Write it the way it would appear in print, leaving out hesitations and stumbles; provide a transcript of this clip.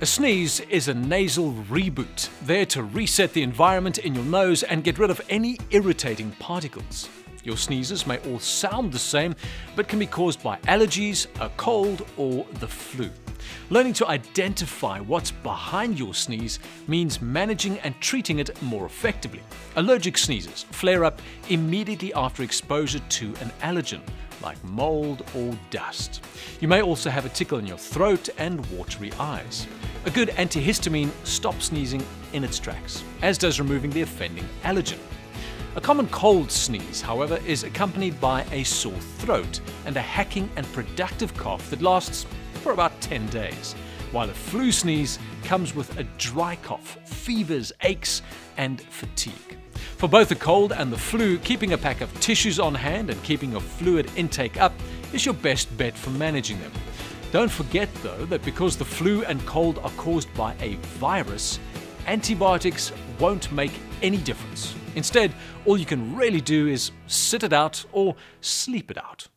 A sneeze is a nasal reboot, there to reset the environment in your nose and get rid of any irritating particles. Your sneezes may all sound the same, but can be caused by allergies, a cold, or the flu. Learning to identify what's behind your sneeze means managing and treating it more effectively. Allergic sneezes flare up immediately after exposure to an allergen, like mold or dust. You may also have a tickle in your throat and watery eyes. A good antihistamine stops sneezing in its tracks, as does removing the offending allergen. A common cold sneeze, however, is accompanied by a sore throat and a hacking and productive cough that lasts for about 10 days, while a flu sneeze comes with a dry cough, fevers, aches, and fatigue. For both the cold and the flu, keeping a pack of tissues on hand and keeping your fluid intake up is your best bet for managing them. Don't forget, though, that because the flu and cold are caused by a virus, antibiotics won't make any difference. Instead, all you can really do is sit it out or sleep it out.